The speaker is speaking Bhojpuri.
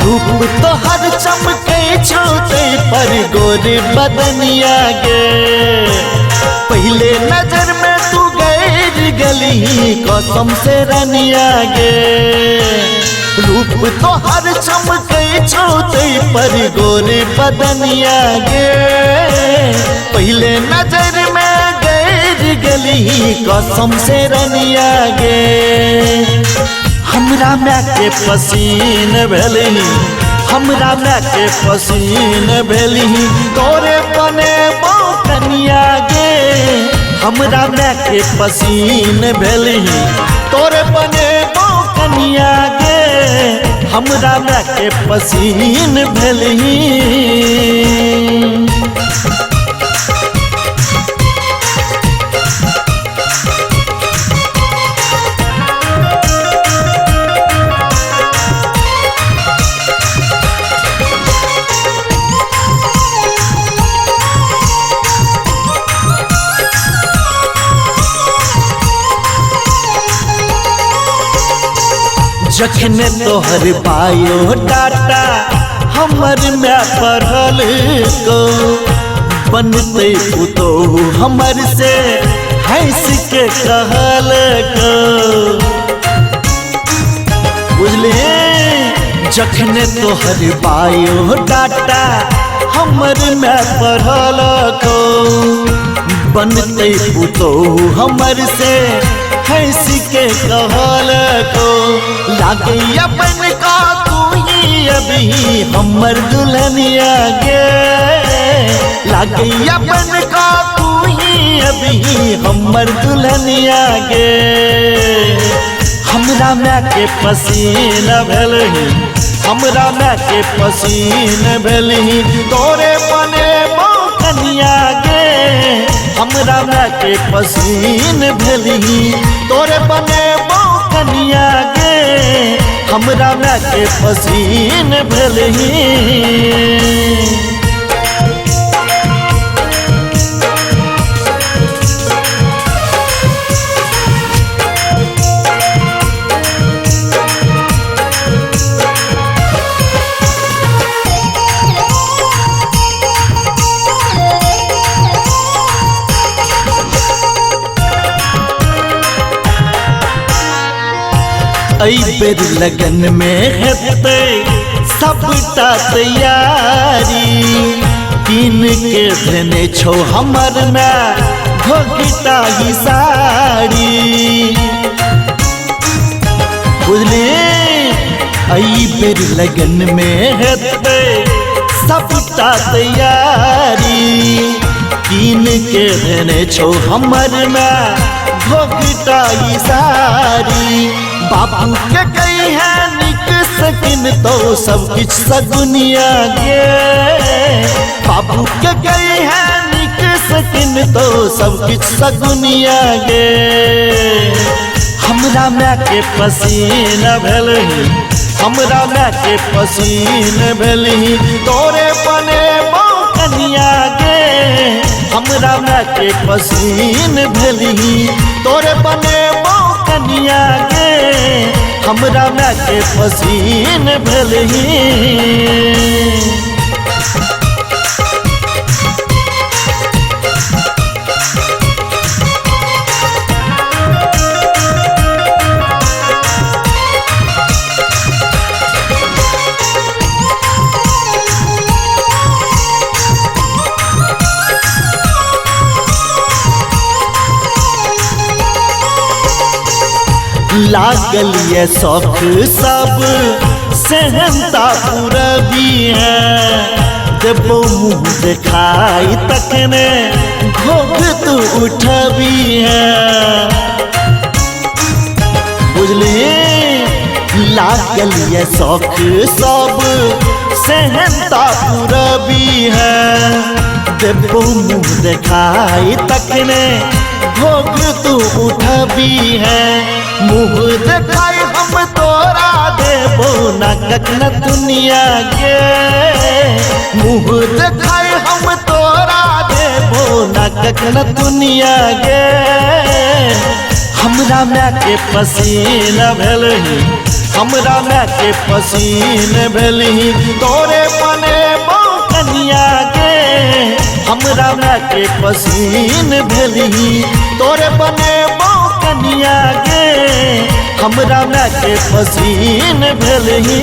रूप तो हर चमके छोटे पर गोरे बदनिया गे। पहले नजर में तू गैर गली कसम से रनिया गे। रूप तो हर चमके छोटे पर गोरे बदनिया गे। पहले नजर में गैर गली कसम से रनिया गे। हमरा मैं के पसीन भेली, हमरा मैं के पसीन भेली तोरे बने कनिया गे। हमरा मैं के पसीन भेली तोरे बने कनिया गे। हमरा मैं के पसीन भेली। जखने तोहर बायो डाटा हमर में पढ़ल को बनते पुतो हमर से हंस के कहल को। बुझले जखने तोहर बायो डाटा हमर में पढ़ल को बनते पुतो हमर से हंस के कहल को। लागे अपन का तू ही अभी हमर दुल्हनिया गे। लागे अपन का तू ही अभी हमर दुल्हनिया गे। हमरा मैं के पसीन भेलही, हमरा मैं के पसीन भेलही तोरे बने कनिया गे। हमरा मैं के पसीन भेलही तोरे बने कनिया गे। हमरा मैं के पसीन भेलही। बेर लगन में हेते सबटा तैयारी। तीन के देने छो हमर में घोघटा ही साड़ी। बुझले बेर लगन में हेते सबटा तैयारी। तीन के देने छो हमर में घोघटा ही साड़ी। बाबू के कही है निक सकिन तो सब कुछ सगुनिया गे। बाबू के कही है निक सकिन तो सब कुछ सगुनिया गे। हमरा मैं के पसीन भेलही, हमरा मैं के पसीन भेलही तोरे बने कनिया गे। हमरा मैं के पसीन भेलही तोरे बने कनिया गे। हमरा मैं के पसीन भेलही। लागल ये शौक सब सहनता पूरा भी है। जब मुँह दिखाई तकने घोघ तू उठबी है। बुझले लागल ये शौक सब सहनता पूरा भी है। जब मुँह दिखाई तकने घोघ तू उठबी है। मुँह दिखाई हम तोरा देबो न कखन दुनिया गे। मुँह दिखाई हम तोरा देबो न कखन दुनिया गे। हमरा मैं के पसीन भेलही, हमरा मैं के पसीन भेलही तोरे बने कनिया गे हमरा मैं के पसीन भेलही तोरे बने कनिया गे हमरा मैं के पसीन भेलही।